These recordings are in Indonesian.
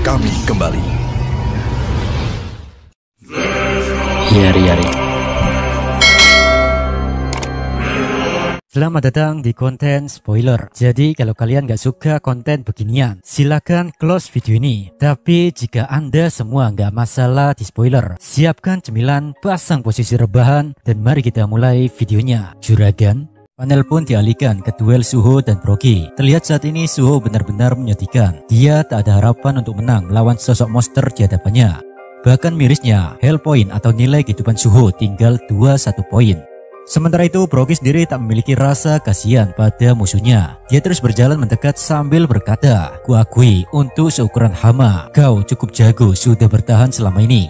kami kembali. Yari. Selamat datang di konten spoiler. Jadi kalau kalian gak suka konten beginian, silakan close video ini. Tapi jika anda semua gak masalah di spoiler, siapkan cemilan, pasang posisi rebahan, dan mari kita mulai videonya. Juragan. Panel pun dialihkan ke duel Suho dan Brogy. Terlihat saat ini Suho benar-benar menyedihkan. Dia tak ada harapan untuk menang melawan sosok monster di hadapannya. Bahkan mirisnya, hell point atau nilai kehidupan Suho tinggal 21 poin. Sementara itu Brogy sendiri tak memiliki rasa kasihan pada musuhnya. Dia terus berjalan mendekat sambil berkata, "Kuakui untuk seukuran hama, kau cukup jago sudah bertahan selama ini.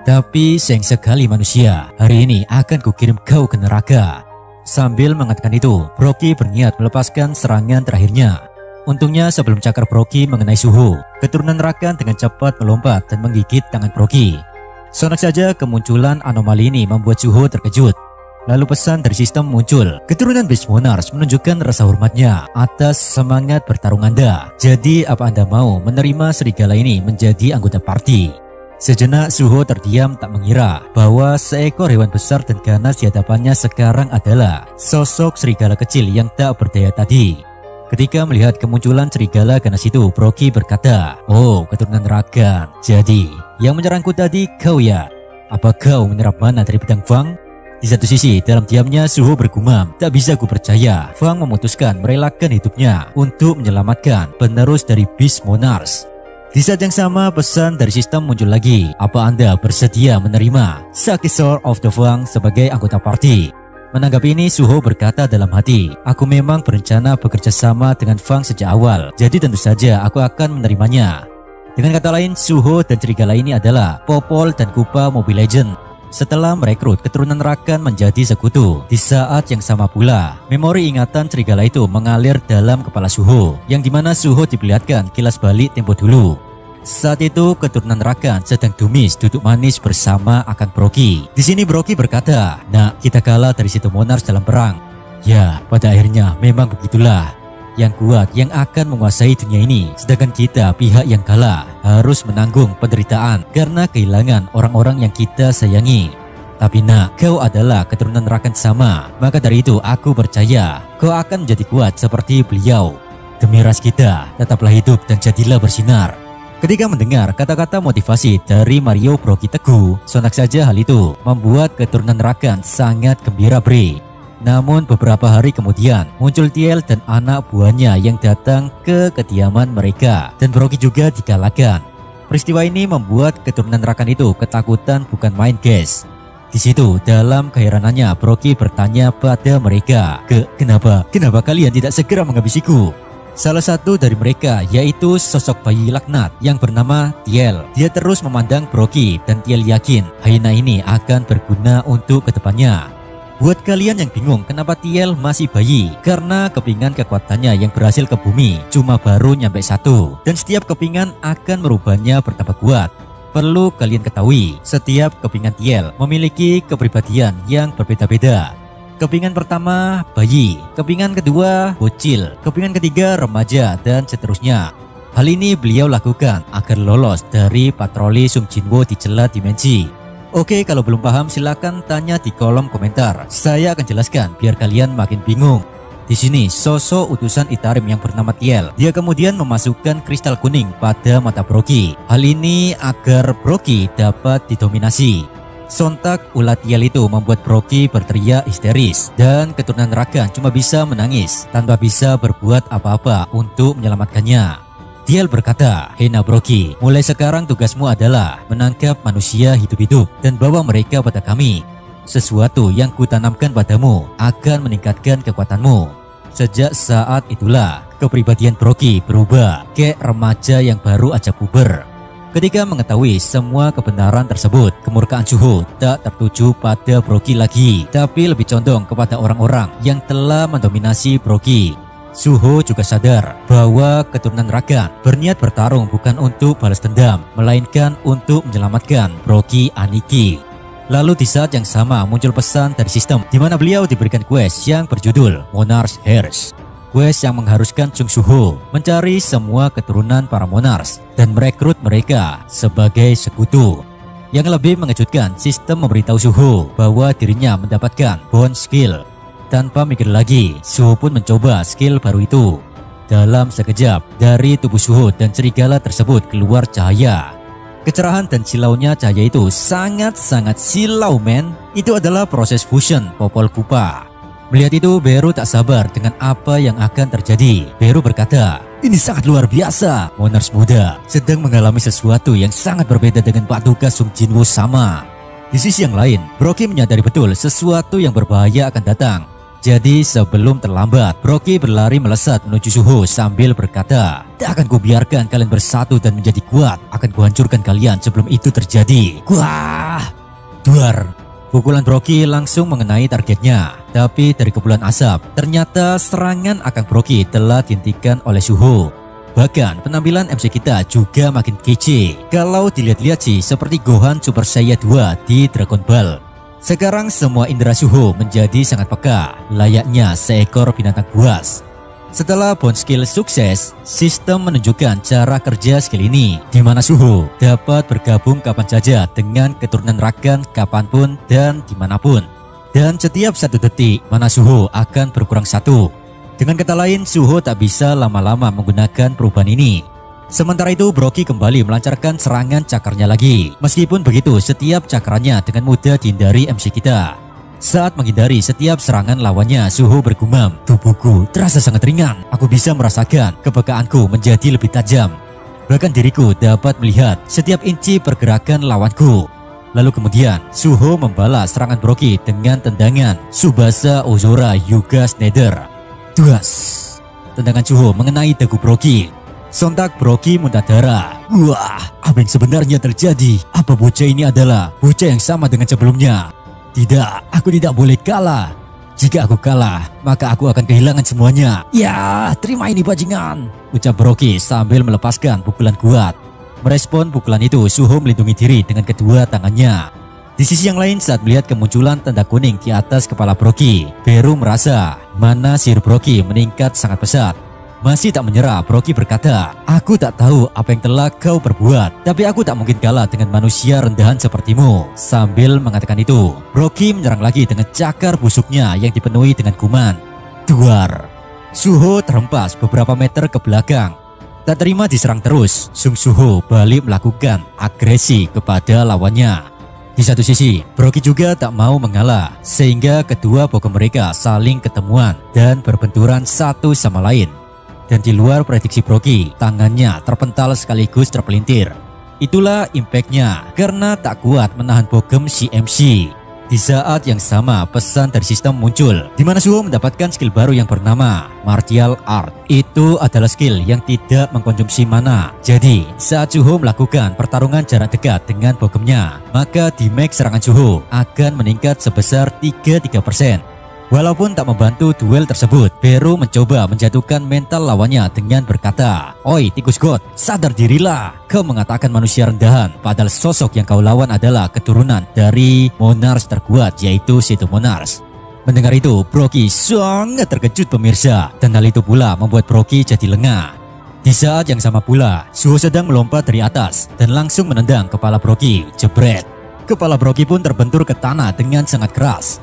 Tapi sayang sekali manusia, hari ini akan kukirim kau ke neraka." Sambil mengatakan itu, Brogy berniat melepaskan serangan terakhirnya. Untungnya sebelum cakar Brogy mengenai Suho, keturunan neraka dengan cepat melompat dan menggigit tangan Brogy. Sontak saja kemunculan anomali ini membuat Suho terkejut. Lalu pesan dari sistem muncul. Keturunan Beast Monarch menunjukkan rasa hormatnya atas semangat bertarung Anda. Jadi apa Anda mau menerima serigala ini menjadi anggota party? Sejenak Suho terdiam tak mengira bahwa seekor hewan besar dan ganas di hadapannya sekarang adalah sosok serigala kecil yang tak berdaya tadi. Ketika melihat kemunculan serigala ganas itu, Brogy berkata, "Oh, keturunan Ragan. Jadi yang menyerangku tadi kau ya? Apa kau menyerap mana dari pedang Fang?" Di satu sisi, dalam diamnya Suho bergumam, "Tak bisa ku percaya Fang memutuskan merelakan hidupnya untuk menyelamatkan penerus dari Beast Monarch." Di saat yang sama, pesan dari sistem muncul lagi. "Apa Anda bersedia menerima Successor of the Fang sebagai anggota party?" Menanggapi ini, Suho berkata dalam hati, "Aku memang berencana bekerja sama dengan Fang sejak awal, jadi tentu saja aku akan menerimanya." Dengan kata lain, Suho dan serigala ini adalah Popol dan Koopa Mobile Legend. Setelah merekrut keturunan Rakan menjadi sekutu, di saat yang sama pula, memori ingatan serigala itu mengalir dalam kepala Suho, yang dimana Suho diperlihatkan kilas balik tempo dulu. Saat itu keturunan Rakan sedang tumis duduk manis bersama akan Brogy. Di sini Brogy berkata, "Nak, kita kalah dari situ Monarch dalam perang." Ya, pada akhirnya memang begitulah. Yang kuat yang akan menguasai dunia ini, sedangkan kita pihak yang kalah harus menanggung penderitaan karena kehilangan orang-orang yang kita sayangi. Tapi nak, kau adalah keturunan Rakan sama, maka dari itu aku percaya kau akan menjadi kuat seperti beliau. Demi ras kita, tetaplah hidup dan jadilah bersinar. Ketika mendengar kata-kata motivasi dari Mario, Brogy teguh. Sontak saja hal itu membuat keturunan Rakan sangat gembira bre. Namun beberapa hari kemudian muncul Tiel dan anak buahnya yang datang ke kediaman mereka, dan Brogy juga dikalahkan. Peristiwa ini membuat keturunan Rakan itu ketakutan bukan main guys. Di situ dalam keheranannya Brogy bertanya pada mereka, Kenapa kalian tidak segera menghabisiku?" Salah satu dari mereka yaitu sosok bayi laknat yang bernama Tiel. Dia terus memandang Brogy dan Tiel yakin hyena ini akan berguna untuk kedepannya. Buat kalian yang bingung kenapa Tiel masih bayi, karena kepingan kekuatannya yang berhasil ke bumi cuma baru nyampe 1, dan setiap kepingan akan merubahnya bertambah kuat. Perlu kalian ketahui, setiap kepingan Tiel memiliki kepribadian yang berbeda-beda. Kepingan pertama bayi, kepingan kedua bocil, kepingan ketiga remaja, dan seterusnya. Hal ini beliau lakukan agar lolos dari patroli Sung Jinwo di celah dimensi. Oke, kalau belum paham silakan tanya di kolom komentar. Saya akan jelaskan biar kalian makin bingung. Di sini sosok utusan Itarim yang bernama Tiel. Dia kemudian memasukkan kristal kuning pada mata Brogy. Hal ini agar Brogy dapat didominasi. Sontak ulat Tiel itu membuat Brogy berteriak histeris, dan keturunan Rakan cuma bisa menangis tanpa bisa berbuat apa-apa untuk menyelamatkannya. Tiel berkata, "Hei Brogy, mulai sekarang tugasmu adalah menangkap manusia hidup-hidup dan bawa mereka pada kami. Sesuatu yang kutanamkan padamu akan meningkatkan kekuatanmu." Sejak saat itulah kepribadian Brogy berubah ke remaja yang baru aja puber. Ketika mengetahui semua kebenaran tersebut, kemurkaan Suho tak tertuju pada Brogy lagi, tapi lebih condong kepada orang-orang yang telah mendominasi Brogy. Suho juga sadar bahwa keturunan Rakan berniat bertarung bukan untuk balas dendam, melainkan untuk menyelamatkan Brogy Aniki. Lalu di saat yang sama muncul pesan dari sistem di mana beliau diberikan quest yang berjudul Monarch Heirs. quest yang mengharuskan Chung Soo-ho mencari semua keturunan para monarch dan merekrut mereka sebagai sekutu. Yang lebih mengejutkan, sistem memberitahu Soo-ho bahwa dirinya mendapatkan bone skill. Tanpa mikir lagi, Soo-ho pun mencoba skill baru itu. Dalam sekejap, dari tubuh Soo-ho dan serigala tersebut keluar cahaya. Kecerahan dan silaunya cahaya itu sangat-sangat silau, men. Itu adalah proses fusion Popol Vuh. Melihat itu, Beru tak sabar dengan apa yang akan terjadi. Beru berkata, "Ini sangat luar biasa. Monarch muda sedang mengalami sesuatu yang sangat berbeda dengan Paduka Sung Jinwoo sama." Di sisi yang lain, Brogy menyadari betul sesuatu yang berbahaya akan datang. Jadi sebelum terlambat, Brogy berlari melesat menuju Soo-ho sambil berkata, "Tak akan kubiarkan kalian bersatu dan menjadi kuat. Akan kuhancurkan kalian sebelum itu terjadi." Wah! Duar! Pukulan Brogy langsung mengenai targetnya. Tapi dari kepulan asap, ternyata serangan Akang Brogy telah dihentikan oleh Soo-ho. Bahkan penampilan MC kita juga makin kece. Kalau dilihat-lihat sih seperti Gohan Super Saiyan 2 di Dragon Ball. Sekarang semua indera Soo-ho menjadi sangat peka, layaknya seekor binatang buas. Setelah bone skill sukses, sistem menunjukkan cara kerja skill ini, di mana Soo-ho dapat bergabung kapan saja dengan keturunan Rakan kapanpun dan dimanapun. Dan setiap 1 detik, mana Soo-ho akan berkurang 1. Dengan kata lain, Soo-ho tak bisa lama-lama menggunakan perubahan ini. Sementara itu, Brogy kembali melancarkan serangan cakarnya lagi. Meskipun begitu, setiap cakranya dengan mudah dihindari MC kita. Saat menghindari setiap serangan lawannya, Soo-ho bergumam, "Tubuhku terasa sangat ringan. Aku bisa merasakan kepekaanku menjadi lebih tajam. Bahkan diriku dapat melihat setiap inci pergerakan lawanku." Lalu kemudian, Soo-ho membalas serangan Brogy dengan tendangan Tsubasa Ozora Yuga Snyder. Duas! Tendangan Soo-ho mengenai dagu Brogy. Sontak Brogy muntah darah. Wah, apa yang sebenarnya terjadi? Apa bocah ini adalah bocah yang sama dengan sebelumnya? Tidak, aku tidak boleh kalah. Jika aku kalah, maka aku akan kehilangan semuanya. Ya, terima ini bajingan, ucap Brogy sambil melepaskan pukulan kuat. Merespon pukulan itu, Soo-ho melindungi diri dengan kedua tangannya. Di sisi yang lain, saat melihat kemunculan tanda kuning di atas kepala Brogy, Beru merasa mana sihir Brogy meningkat sangat pesat. Masih tak menyerah, Brogy berkata, "Aku tak tahu apa yang telah kau perbuat, tapi aku tak mungkin kalah dengan manusia rendahan sepertimu." Sambil mengatakan itu, Brogy menyerang lagi dengan cakar busuknya yang dipenuhi dengan kuman. Duar! Soo-ho terhempas beberapa meter ke belakang. Tak terima diserang terus, Soo-ho balik melakukan agresi kepada lawannya. Di satu sisi, Brogy juga tak mau mengalah, sehingga kedua bokong mereka saling ketemuan dan berbenturan satu sama lain. Dan di luar prediksi Brogy, tangannya terpental sekaligus terpelintir. Itulah impactnya karena tak kuat menahan bogem si MC. Di saat yang sama, pesan dari sistem muncul, di mana Soo-ho mendapatkan skill baru yang bernama Martial Art. Itu adalah skill yang tidak mengkonsumsi mana. Jadi, saat Soo-ho melakukan pertarungan jarak dekat dengan bogemnya, maka damage serangan Soo-ho akan meningkat sebesar 33%. Walaupun tak membantu duel tersebut, Beru mencoba menjatuhkan mental lawannya dengan berkata, "Oi tikus god, sadar dirilah. Kau mengatakan manusia rendahan, padahal sosok yang kau lawan adalah keturunan dari monarch terkuat, yaitu Seto Monarch." Mendengar itu, Brogy sangat terkejut pemirsa, dan hal itu pula membuat Brogy jadi lengah. Di saat yang sama pula, Soo-ho sedang melompat dari atas dan langsung menendang kepala Brogy. Jebret! Kepala Brogy pun terbentur ke tanah dengan sangat keras.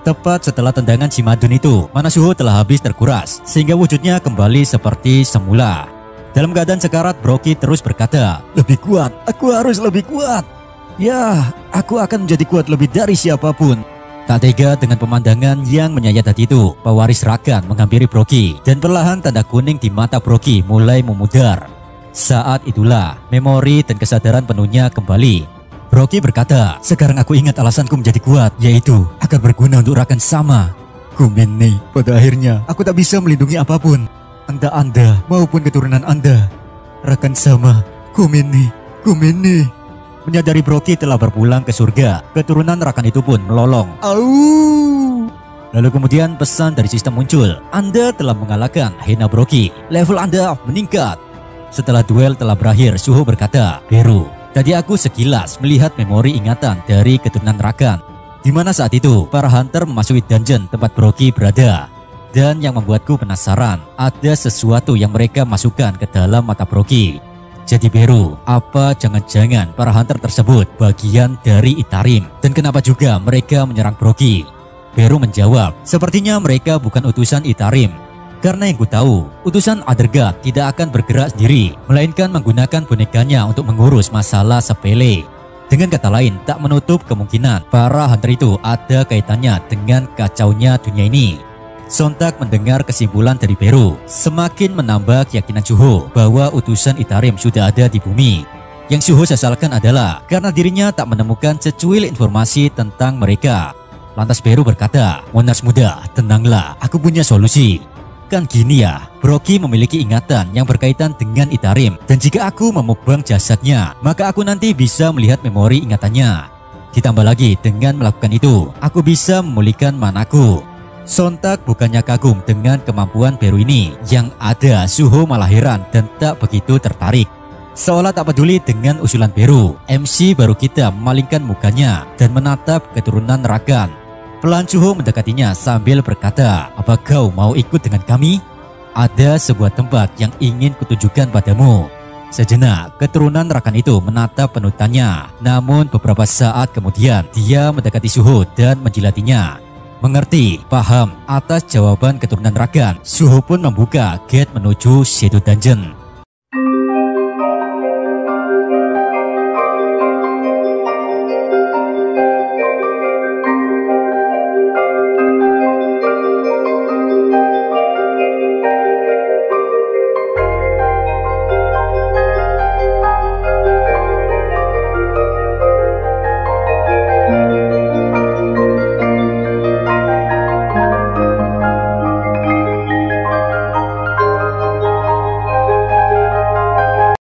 Tepat setelah tendangan si Madun itu, mana Soo-ho telah habis terkuras, sehingga wujudnya kembali seperti semula. Dalam keadaan sekarat, Brogy terus berkata, "Lebih kuat, aku harus lebih kuat. Ya, aku akan menjadi kuat lebih dari siapapun." Tak tega dengan pemandangan yang menyayat hati itu, pewaris Rakan menghampiri Brogy, dan perlahan tanda kuning di mata Brogy mulai memudar. Saat itulah, memori dan kesadaran penuhnya kembali. Brogy berkata, "Sekarang aku ingat alasanku menjadi kuat, yaitu akan berguna untuk Rakan sama. Kumene, pada akhirnya aku tak bisa melindungi apapun, entah Anda maupun keturunan Anda. Rakan sama, Kumene." Menyadari Brogy telah berpulang ke surga, keturunan Rakan itu pun melolong. Au! Lalu kemudian pesan dari sistem muncul, "Anda telah mengalahkan Hina Brogy, level Anda meningkat." Setelah duel telah berakhir, Soo-ho berkata, "Beru, tadi aku sekilas melihat memori ingatan dari keturunan Rakan, di mana saat itu para hunter memasuki dungeon tempat Brogy berada. Dan yang membuatku penasaran, ada sesuatu yang mereka masukkan ke dalam mata Brogy. Jadi Beru, apa jangan-jangan para hunter tersebut bagian dari Itarim? Dan kenapa juga mereka menyerang Brogy? Beru menjawab, sepertinya mereka bukan utusan Itarim. Karena yang ku tahu, utusan Other God tidak akan bergerak sendiri, melainkan menggunakan bonekanya untuk mengurus masalah sepele. Dengan kata lain, tak menutup kemungkinan para hunter itu ada kaitannya dengan kacaunya dunia ini. Sontak mendengar kesimpulan dari Beru, semakin menambah keyakinan Suho bahwa utusan Itarim sudah ada di bumi. Yang Suho sesalkan adalah karena dirinya tak menemukan secuil informasi tentang mereka. Lantas Beru berkata, "Monas muda, tenanglah, aku punya solusi. Kan gini ya, Brogy memiliki ingatan yang berkaitan dengan Itarim, dan jika aku memukbang jasadnya, maka aku nanti bisa melihat memori ingatannya. Ditambah lagi dengan melakukan itu, aku bisa memulihkan manaku." Sontak bukannya kagum dengan kemampuan Beru ini, yang ada Suho malah heran dan tak begitu tertarik. Seolah tak peduli dengan usulan Beru, MC baru kita memalingkan mukanya dan menatap keturunan Ragan. Pelan Suho mendekatinya sambil berkata, "Apa kau mau ikut dengan kami? Ada sebuah tempat yang ingin kutunjukkan padamu." Sejenak, keturunan Ragan itu menatap penutannya. Namun beberapa saat kemudian, dia mendekati Suho dan menjilatinya. Mengerti, paham atas jawaban keturunan Ragan, Suho pun membuka gate menuju Shadow Dungeon.